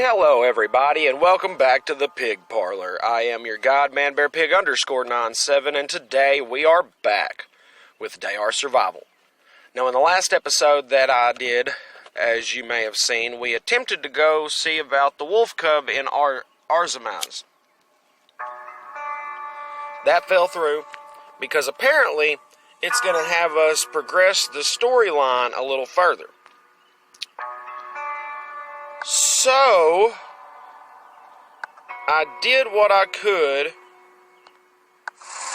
Hello everybody, and welcome back to the Pig Parlor. I am your god, manbearpig_97, and today we are back with Dacha Survival. Now, in the last episode that I did, as you may have seen, we attempted to go see about the wolf cub in Arzamaz. That fell through, because apparently it's going to have us progress the storyline a little further. So, I did what I could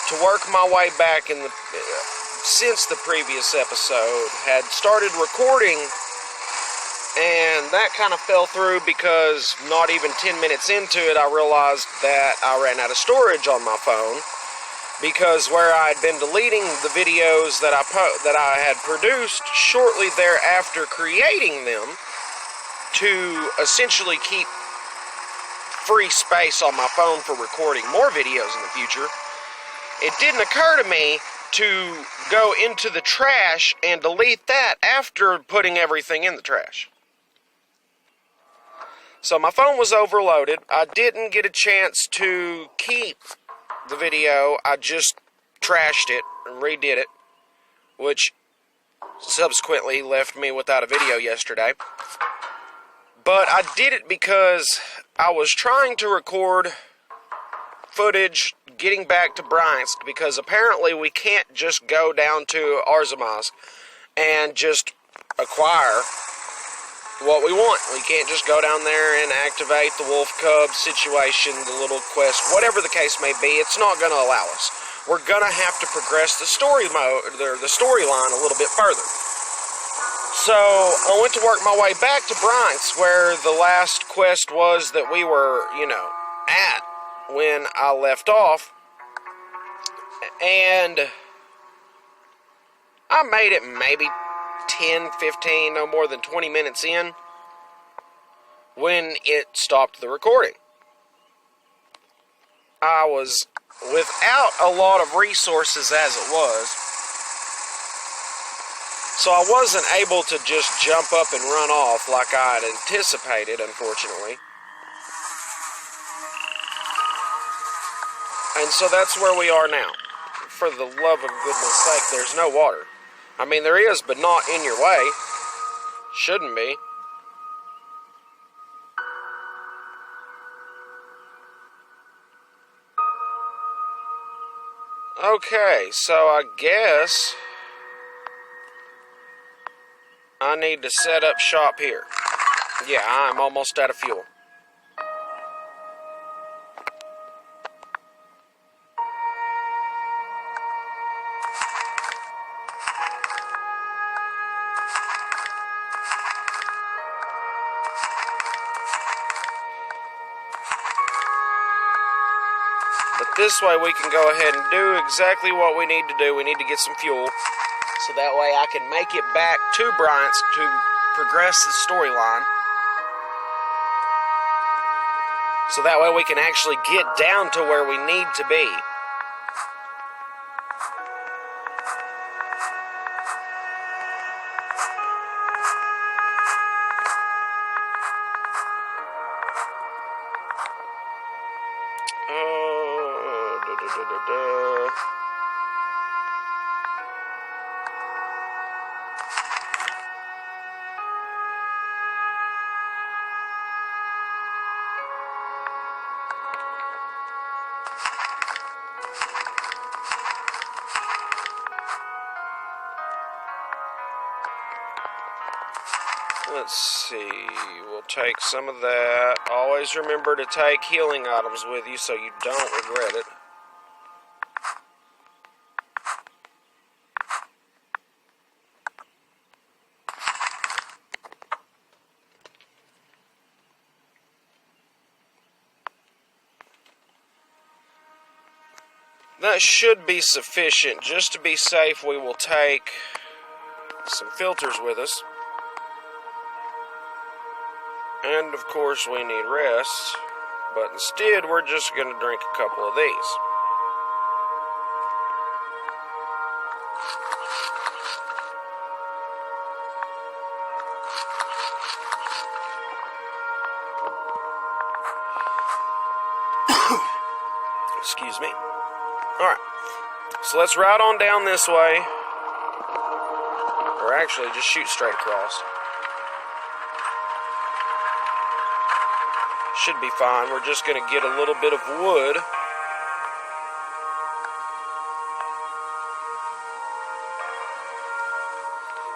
to work my way back since the previous episode. Had started recording, and that kind of fell through because not even 10 minutes into it, I realized that I ran out of storage on my phone. Because where I had been deleting the videos that I had produced shortly thereafter creating them, to essentially keep free space on my phone for recording more videos in the future, it didn't occur to me to go into the trash and delete that after putting everything in the trash. So my phone was overloaded. I didn't get a chance to keep the video. I just trashed it and redid it, which subsequently left me without a video yesterday. But I did it because I was trying to record footage getting back to Bryansk, because apparently we can't just go down to Arzamaz and just acquire what we want. We can't just go down there and activate the wolf cub situation, the little quest, whatever the case may be. It's not going to allow us. We're going to have to progress the storyline a little bit further. So, I went to work my way back to Bryansk, where the last quest was that we were, at when I left off. And I made it maybe 10, 15, no more than 20 minutes in when it stopped the recording. I was without a lot of resources as it was. So I wasn't able to just jump up and run off like I had anticipated, unfortunately. And so that's where we are now. For the love of goodness sake, there's no water. I mean, there is, but not in your way. Shouldn't be. Okay, so I guess I need to set up shop here. Yeah, I'm almost out of fuel. But this way we can go ahead and do exactly what we need to do. We need to get some fuel, so that way I can make it back to Bryansk to progress the storyline. So that way we can actually get down to where we need to be. Let's see, we'll take some of that. Always remember to take healing items with you so you don't regret it. That should be sufficient. Just to be safe, we will take some filters with us. And of course we need rest, but instead we're just going to drink a couple of these. Excuse me. Alright, so let's ride on down this way. Or actually, just shoot straight across. Should be fine. We're just going to get a little bit of wood.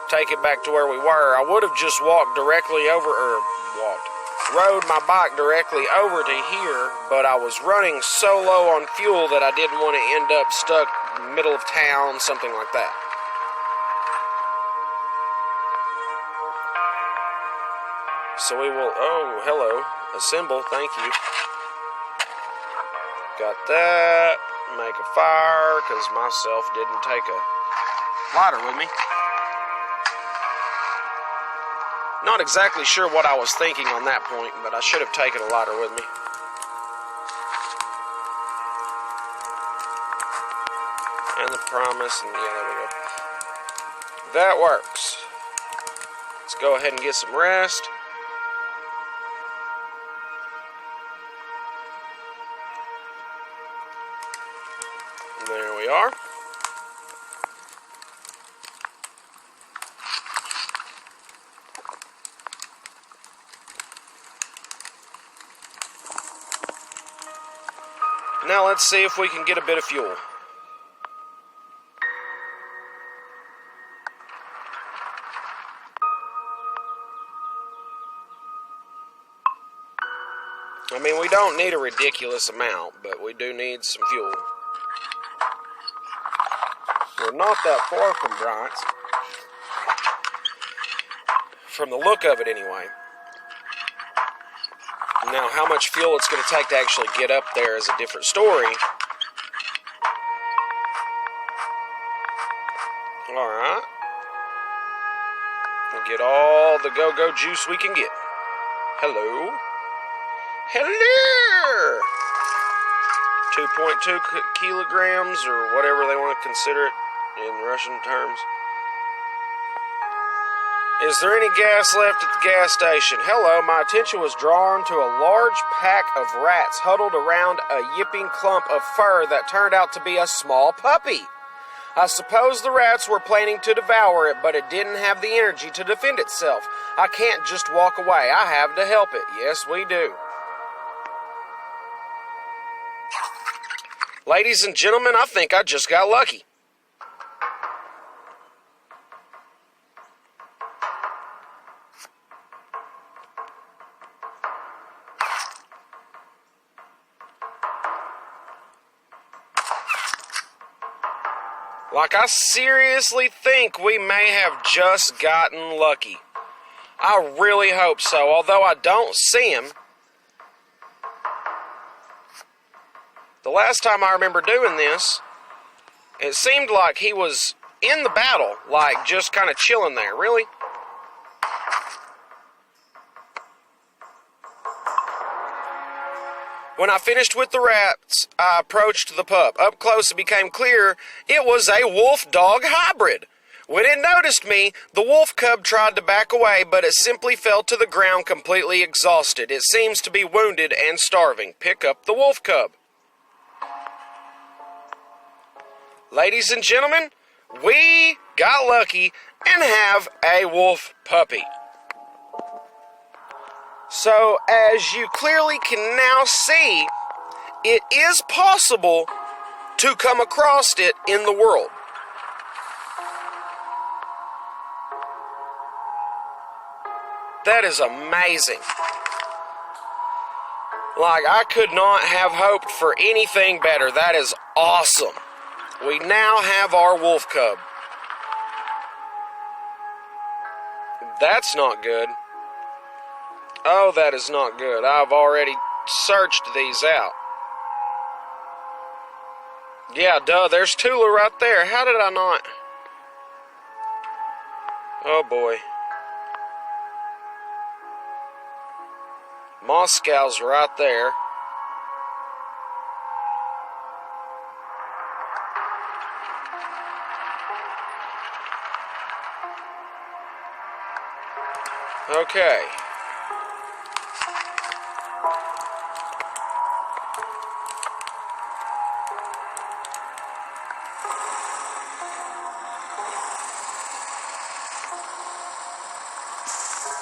Take it back to where we were. I would have just walked directly over, rode my bike directly over to here, but I was running so low on fuel that I didn't want to end up stuck in the middle of town, something like that. So we will, oh, hello, assemble, thank you. Got that, make a fire, because myself didn't take a lighter with me. Not exactly sure what I was thinking on that point, but I should have taken a lighter with me. And the promise, and yeah, there we go. That works. Let's go ahead and get some rest. There we are. Now let's see if we can get a bit of fuel. I mean, we don't need a ridiculous amount, but we do need some fuel. We're not that far from Bryant's. From the look of it, anyway. Now, how much fuel it's going to take to actually get up there is a different story. Alright. We'll get all the go-go juice we can get. Hello. Hello! 2.2 kilograms, or whatever they want to consider it in Russian terms. Is there any gas left at the gas station? Hello, my attention was drawn to a large pack of rats huddled around a yipping clump of fur that turned out to be a small puppy. I suppose the rats were planning to devour it, but it didn't have the energy to defend itself. I can't just walk away. I have to help it. Yes, we do. Ladies and gentlemen, I think I just got lucky. Like, I seriously think we may have just gotten lucky. I really hope so, although I don't see him. The last time I remember doing this, it seemed like he was in the battle, like just kind of chilling there. Really? When I finished with the rats, I approached the pup. Up close, it became clear it was a wolf-dog hybrid. When it noticed me, the wolf cub tried to back away, but it simply fell to the ground completely exhausted. It seems to be wounded and starving. Pick up the wolf cub. Ladies and gentlemen, we got lucky and have a wolf puppy. So, as you clearly can now see, it is possible to come across it in the world. That is amazing. Like, I could not have hoped for anything better. That is awesome. We now have our wolf cub. That's not good. Oh, that is not good. I've already searched these out. Yeah, duh, there's Tula right there. How did I not? Oh, boy. Moscow's right there. Okay.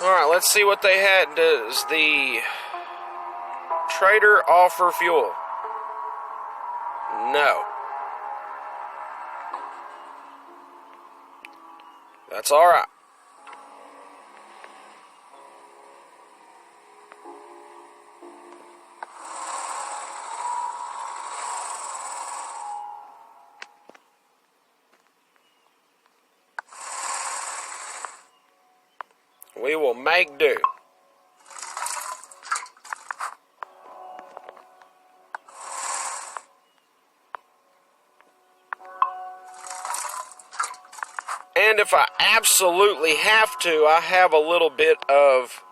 Alright, let's see what they had. Does the trader offer fuel? No. That's alright. We will make do. And if I absolutely have to, I have a little bit of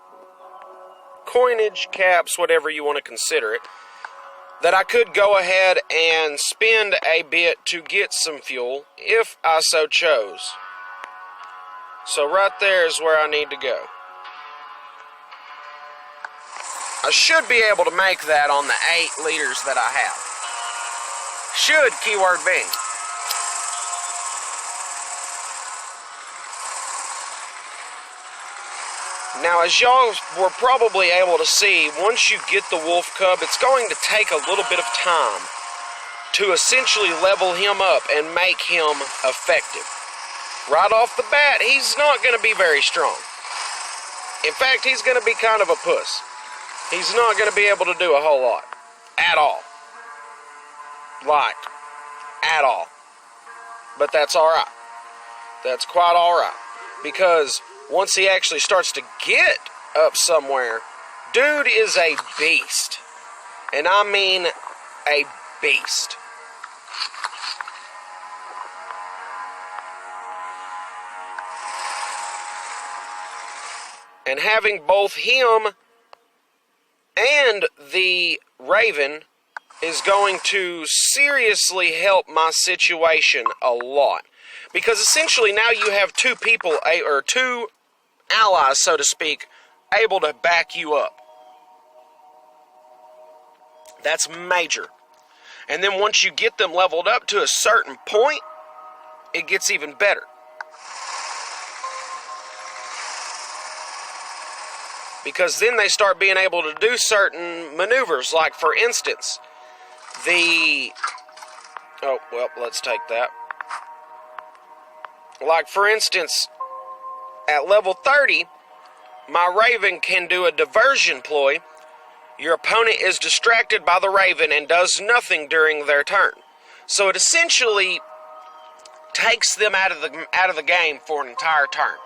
coinage, caps, whatever you want to consider it, that I could go ahead and spend a bit to get some fuel if I so chose. So right there is where I need to go. I should be able to make that on the 8 liters that I have. Should, keyword being. Now, as y'all were probably able to see, once you get the wolf cub, it's going to take a little bit of time to essentially level him up and make him effective. Right off the bat, he's not going to be very strong. In fact, he's going to be kind of a puss. He's not going to be able to do a whole lot. At all. Like, at all. But that's alright. That's quite alright. Because once he actually starts to get up somewhere, dude is a beast. And I mean a beast. And having both him and the Raven is going to seriously help my situation a lot. Because essentially now you have two people, or two allies, so to speak, able to back you up. That's major. And then once you get them leveled up to a certain point, it gets even better. Because then they start being able to do certain maneuvers, like for instance, let's take that. Like for instance, at level 30, my Raven can do a diversion ploy. Your opponent is distracted by the Raven and does nothing during their turn. So it essentially takes them out of the game for an entire turn.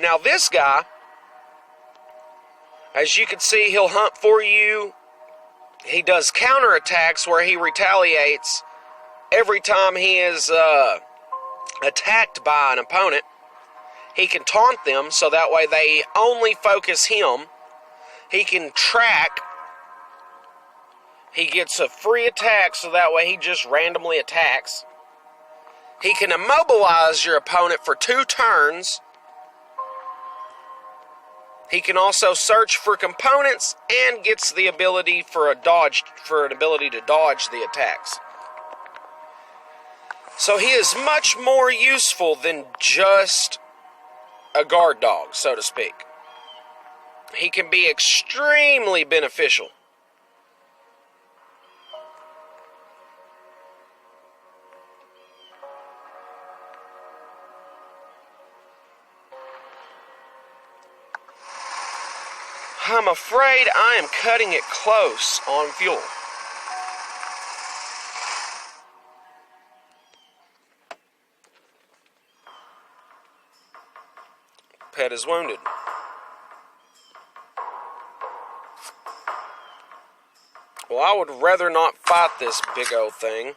Now this guy, as you can see, he'll hunt for you. He does counterattacks where he retaliates every time he is attacked by an opponent. He can taunt them so that way they only focus him. He can track. He gets a free attack so that way he just randomly attacks. He can immobilize your opponent for 2 turns. He can also search for components and gets the ability for an ability to dodge the attacks. So he is much more useful than just a guard dog, so to speak. He can be extremely beneficial. I'm afraid I am cutting it close on fuel. Pet is wounded. Well, I would rather not fight this big old thing.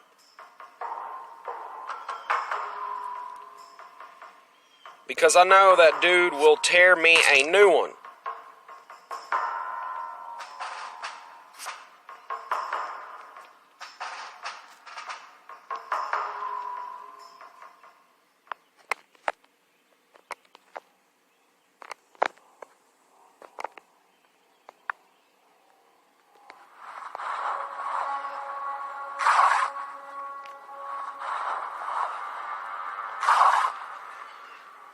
Because I know that dude will tear me a new one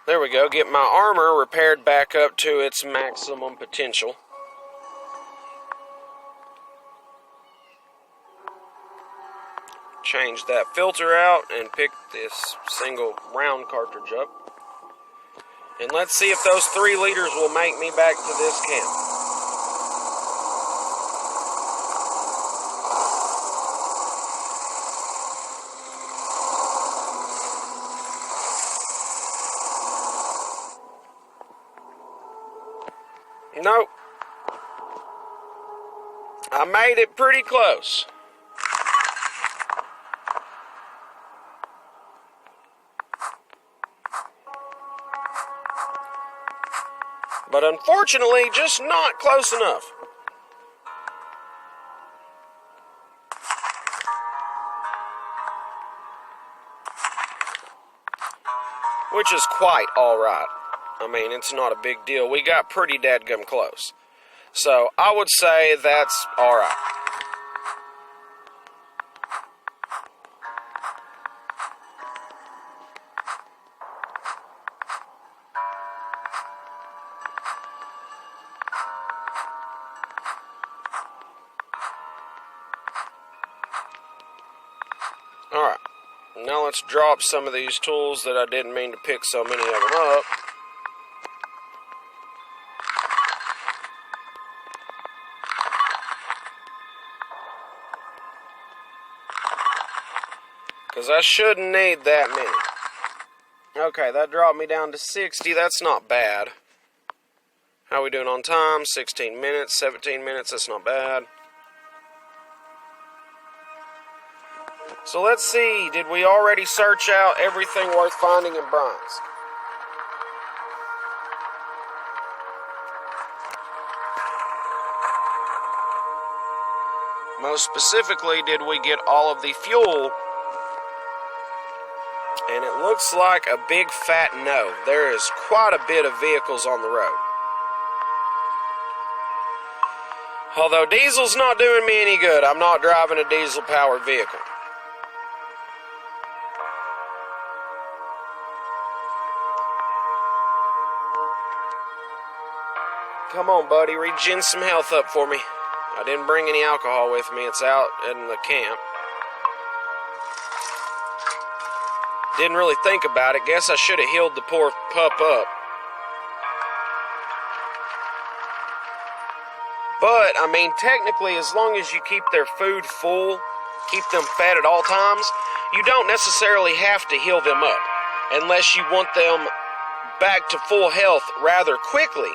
There we go. Get my armor repaired back up to its maximum potential. Change that filter out and pick this single round cartridge up. And let's see if those 3 liters will make me back to this camp. Nope. I made it pretty close. But unfortunately, just not close enough. Which is quite alright. I mean, it's not a big deal. We got pretty dadgum close. So, I would say that's alright. Alright. Now let's drop some of these tools that I didn't mean to pick so many of them up. Because I shouldn't need that many. Okay, that dropped me down to 60. That's not bad. How are we doing on time? 16 minutes, 17 minutes. That's not bad. So let's see. Did we already search out everything worth finding in bronze? Most specifically, did we get all of the fuel? And it looks like a big fat no. There is quite a bit of vehicles on the road. Although diesel's not doing me any good. I'm not driving a diesel-powered vehicle. Come on, buddy. Regen some health up for me. I didn't bring any alcohol with me. It's out in the camp. Didn't really think about it. Guess I should have healed the poor pup up. But, I mean, technically, as long as you keep their food full, keep them fed at all times, you don't necessarily have to heal them up. Unless you want them back to full health rather quickly.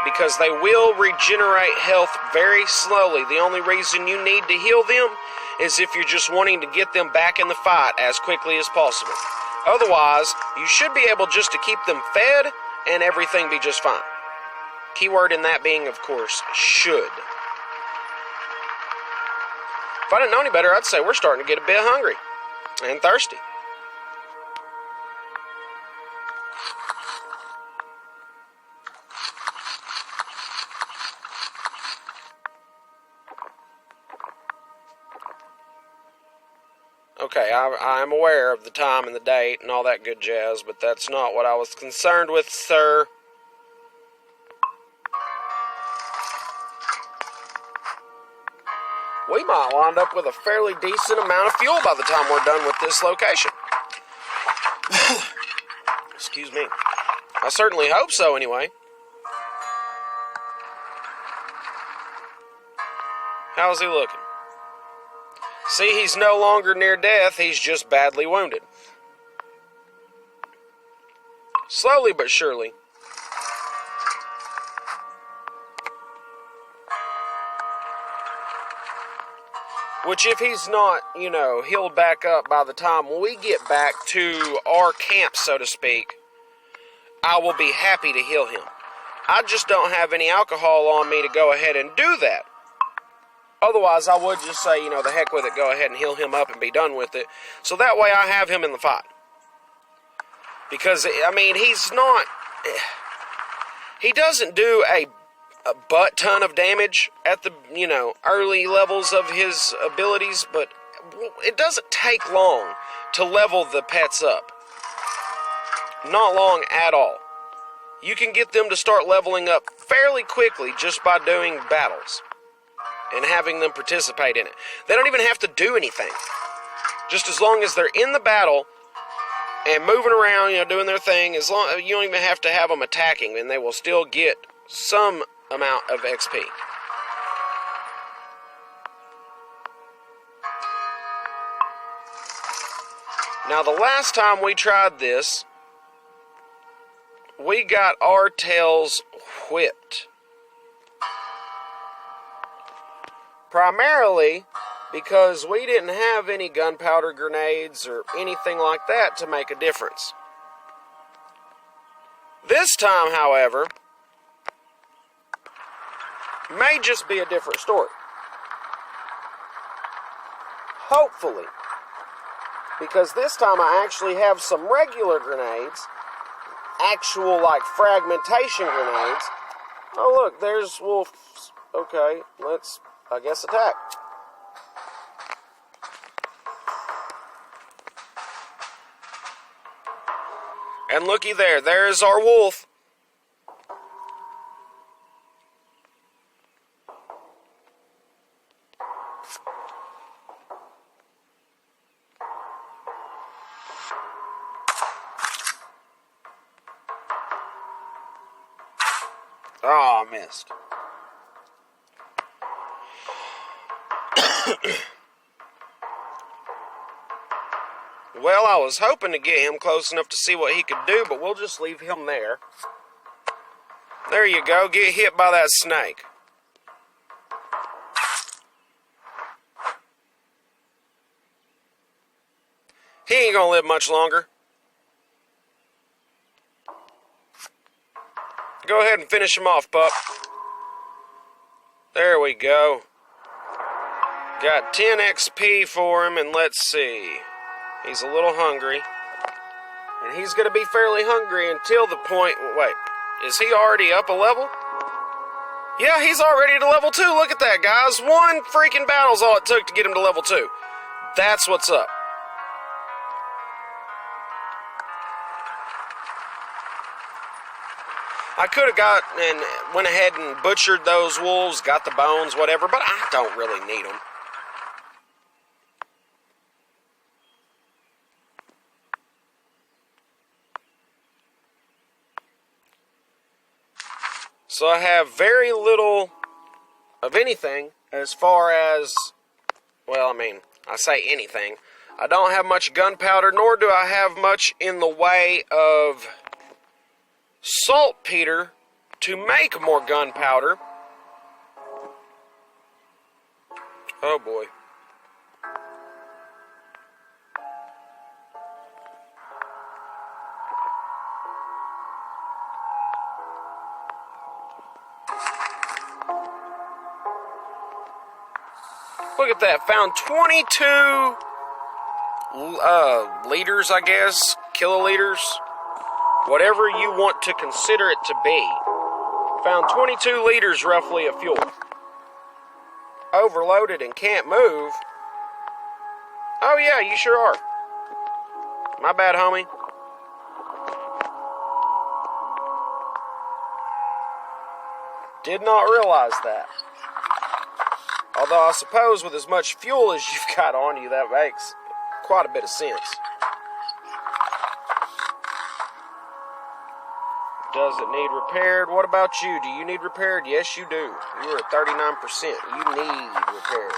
Because they will regenerate health very slowly. The only reason you need to heal them is if you're just wanting to get them back in the fight as quickly as possible. Otherwise, you should be able just to keep them fed and everything be just fine. Keyword in that being, of course, should. If I didn't know any better, I'd say we're starting to get a bit hungry and thirsty. Okay, I'm aware of the time and the date and all that good jazz, but that's not what I was concerned with, sir. We might wind up with a fairly decent amount of fuel by the time we're done with this location. Excuse me. I certainly hope so, anyway. How's he looking? See, he's no longer near death, he's just badly wounded. Slowly but surely. Which if he's not, healed back up by the time we get back to our camp, so to speak, I will be happy to heal him. I just don't have any alcohol on me to go ahead and do that. Otherwise, I would just say, the heck with it, go ahead and heal him up and be done with it. So that way I have him in the fight. Because, he's not... He doesn't do a a butt ton of damage at the, early levels of his abilities, but it doesn't take long to level the pets up. Not long at all. You can get them to start leveling up fairly quickly just by doing battles and having them participate in it. They don't even have to do anything. Just as long as they're in the battle and moving around, doing their thing, you don't even have to have them attacking, and they will still get some amount of XP. Now, the last time we tried this, we got our tails whipped. Primarily because we didn't have any gunpowder grenades or anything like that to make a difference. This time, however, may just be a different story. Hopefully. Because this time I actually have some regular grenades. Actual, fragmentation grenades. Oh, look, there's wolves. Okay, let's, I guess, attack. And looky there, there's our wolf. Oh, I missed. Well, I was hoping to get him close enough to see what he could do, but we'll just leave him there. There you go, get hit by that snake. He ain't gonna live much longer. Go ahead and finish him off, pup. There we go. Got 10 XP for him, and let's see. He's a little hungry. And he's going to be fairly hungry until the point... Wait, is he already up a level? Yeah, he's already to level 2. Look at that, guys. One freaking battle's all it took to get him to level 2. That's what's up. I could have went ahead and butchered those wolves, got the bones, whatever, but I don't really need them. So I have very little of anything as far as, I say anything. I don't have much gunpowder, nor do I have much in the way of saltpeter to make more gunpowder. Oh boy. Look at that, found 22 liters, I guess, kiloliters, whatever you want to consider it to be. Found 22 liters roughly of fuel. Overloaded and can't move. Oh yeah, you sure are. My bad, homie. Did not realize that. Although I suppose with as much fuel as you've got on you, that makes quite a bit of sense. Does it need repaired? What about you? Do you need repaired? Yes, you do. You're at 39%. You need repaired.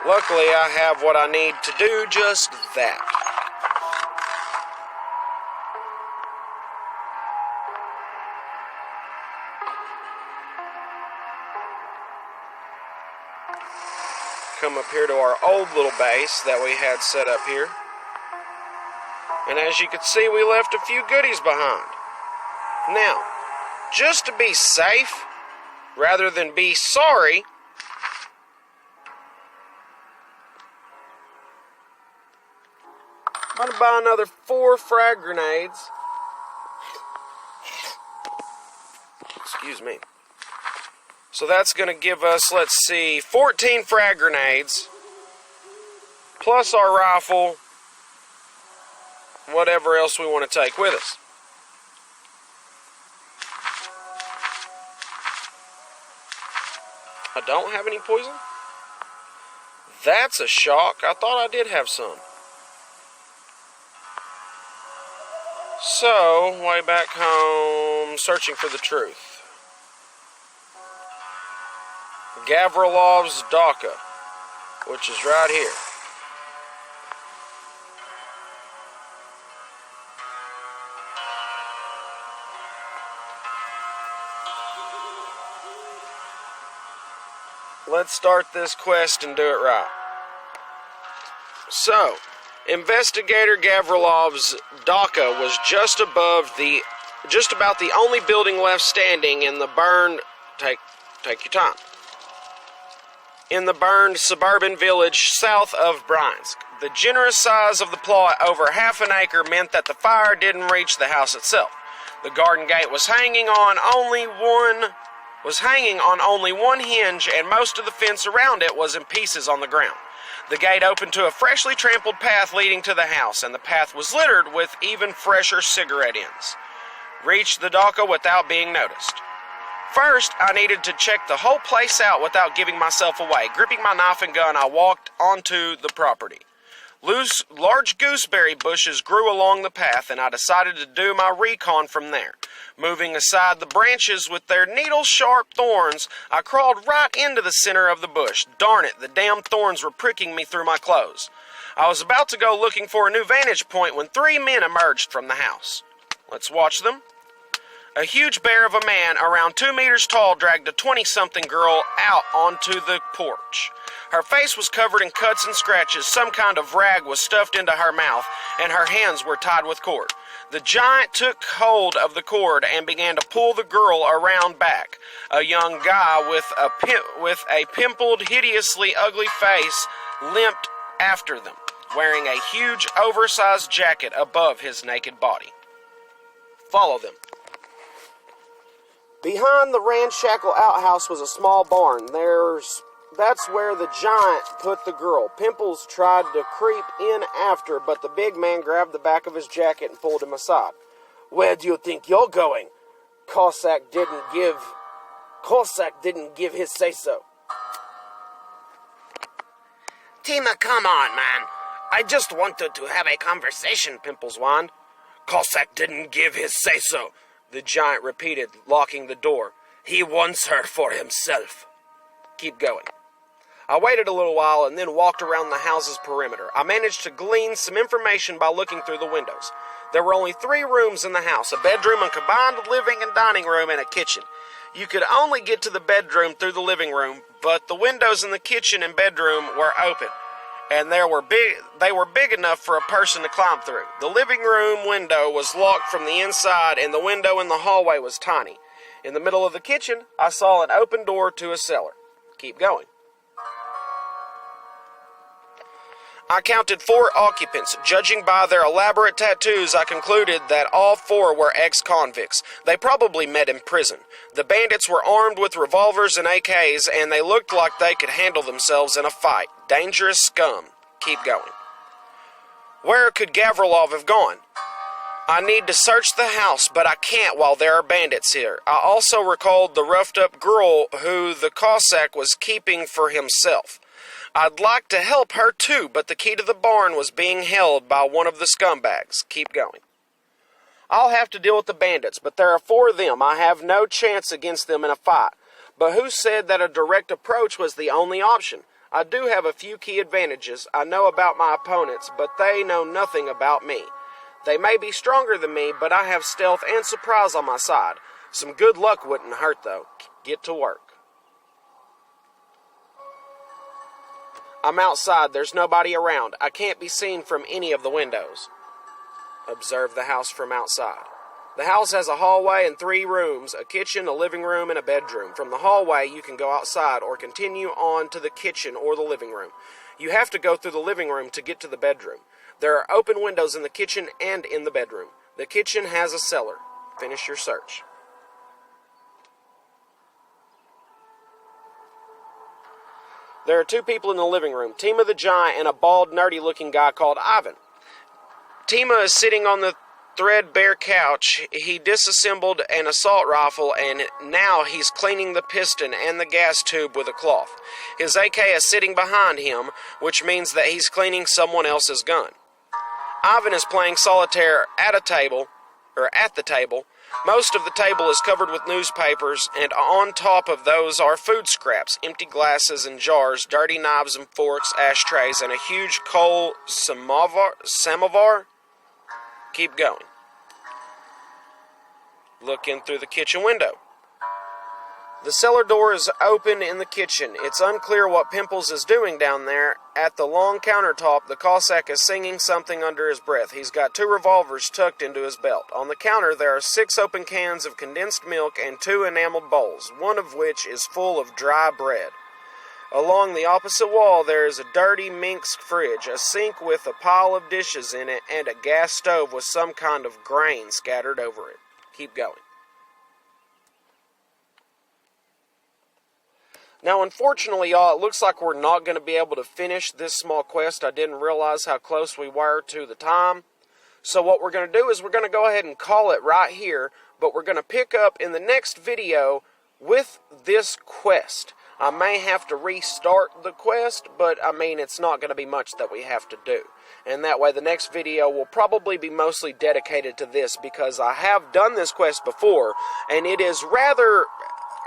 Luckily, I have what I need to do just that. Come up here to our old little base that we had set up here. And as you can see, we left a few goodies behind. Now, just to be safe, rather than be sorry, I'm going to buy another 4 frag grenades. Excuse me. So that's going to give us, let's see, 14 frag grenades, plus our rifle, whatever else we want to take with us. I don't have any poison? That's a shock. I thought I did have some. So, way back home, searching for the truth. Gavrilov's dacha, which is right here. Let's start this quest and do it right. So, Investigator Gavrilov's dacha was just about the only building left standing in the burned. Take your time. In the burned suburban village south of Bryansk. The generous size of the plot, over half an acre, meant that the fire didn't reach the house itself. The garden gate was hanging on only one hinge, and most of the fence around it was in pieces on the ground. The gate opened to a freshly trampled path leading to the house, and the path was littered with even fresher cigarette ends. Reached the dacha without being noticed. First, I needed to check the whole place out without giving myself away. Gripping my knife and gun, I walked onto the property. Large gooseberry bushes grew along the path, and I decided to do my recon from there. Moving aside the branches with their needle-sharp thorns, I crawled right into the center of the bush. Darn it, the damn thorns were pricking me through my clothes. I was about to go looking for a new vantage point when 3 men emerged from the house. Let's watch them. A huge bear of a man, around 2 meters tall, dragged a 20-something girl out onto the porch. Her face was covered in cuts and scratches. Some kind of rag was stuffed into her mouth, and her hands were tied with cord. The giant took hold of the cord and began to pull the girl around back. A young guy with a pimpled, hideously ugly face limped after them, wearing a huge, oversized jacket above his naked body. Follow them. Behind the ramshackle outhouse was a small barn. That's where the giant put the girl. Pimples tried to creep in after, but the big man grabbed the back of his jacket and pulled him aside. Where do you think you're going? Cossack didn't give his say-so. Tima, come on, man. I just wanted to have a conversation, Pimples whined. Cossack didn't give his say-so, the giant repeated, locking the door. He wants her for himself. Keep going. I waited a little while and then walked around the house's perimeter. I managed to glean some information by looking through the windows. There were only 3 rooms in the house, a bedroom, a combined living and dining room, and a kitchen. You could only get to the bedroom through the living room, but the windows in the kitchen and bedroom were open, and they were big enough for a person to climb through. The living room window was locked from the inside, and the window in the hallway was tiny. In the middle of the kitchen, I saw an open door to a cellar. Keep going. I counted 4 occupants. Judging by their elaborate tattoos, I concluded that all 4 were ex-convicts. They probably met in prison. The bandits were armed with revolvers and AKs, and they looked like they could handle themselves in a fight. Dangerous scum. Keep going. Where could Gavrilov have gone? I need to search the house, but I can't while there are bandits here. I also recalled the roughed-up girl who the Cossack was keeping for himself. I'd like to help her too, but the key to the barn was being held by one of the scumbags. Keep going. I'll have to deal with the bandits, but there are 4 of them. I have no chance against them in a fight. But who said that a direct approach was the only option? I do have a few key advantages. I know about my opponents, but they know nothing about me. They may be stronger than me, but I have stealth and surprise on my side. Some good luck wouldn't hurt, though. Get to work. I'm outside. There's nobody around. I can't be seen from any of the windows. Observe the house from outside. The house has a hallway and 3 rooms, a kitchen, a living room, and a bedroom. From the hallway, you can go outside or continue on to the kitchen or the living room. You have to go through the living room to get to the bedroom. There are open windows in the kitchen and in the bedroom. The kitchen has a cellar. Finish your search. There are two people in the living room, Tima the giant and a bald, nerdy-looking guy called Ivan. Tima is sitting on the threadbare couch. He disassembled an assault rifle, and now he's cleaning the piston and the gas tube with a cloth. His AK is sitting behind him, which means that he's cleaning someone else's gun. Ivan is playing solitaire at the table. Most of the table is covered with newspapers, and on top of those are food scraps, empty glasses and jars, dirty knives and forks, ashtrays, and a huge coal samovar. Keep going. Look in through the kitchen window. The cellar door is open in the kitchen. It's unclear what Pimples is doing down there. At the long countertop, the Cossack is singing something under his breath. He's got 2 revolvers tucked into his belt. On the counter, there are 6 open cans of condensed milk and 2 enameled bowls, one of which is full of dry bread. Along the opposite wall, there is a dirty Minx fridge, a sink with a pile of dishes in it, and a gas stove with some kind of grain scattered over it. Keep going. Now, unfortunately, y'all, it looks like we're not going to be able to finish this small quest. I didn't realize how close we were to the time. So what we're going to do is we're going to go ahead and call it right here, but we're going to pick up in the next video with this quest. I may have to restart the quest, but I mean, it's not going to be much that we have to do. And that way the next video will probably be mostly dedicated to this, because I have done this quest before, and it is rather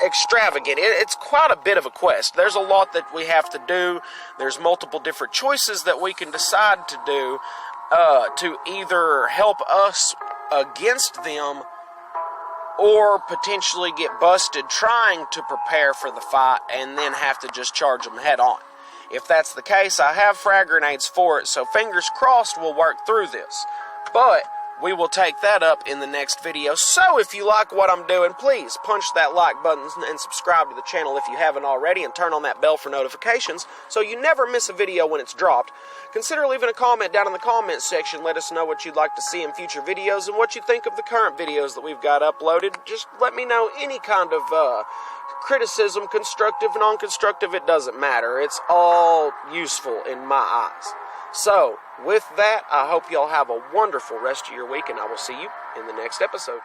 extravagant. It's quite a bit of a quest. There's a lot that we have to do. There's multiple different choices that we can decide to do to either help us against them or potentially get busted trying to prepare for the fight and then have to just charge them head on. If that's the case, I have frag grenades for it, so fingers crossed we'll work through this. But we will take that up in the next video. So if you like what I'm doing, please punch that like button and subscribe to the channel if you haven't already, and turn on that bell for notifications so you never miss a video when it's dropped. Consider leaving a comment down in the comments section. Let us know what you'd like to see in future videos and what you think of the current videos that we've got uploaded. Just let me know any kind of criticism, constructive, non-constructive, it doesn't matter. It's all useful in my eyes. So, with that, I hope y'all have a wonderful rest of your week, and I will see you in the next episode.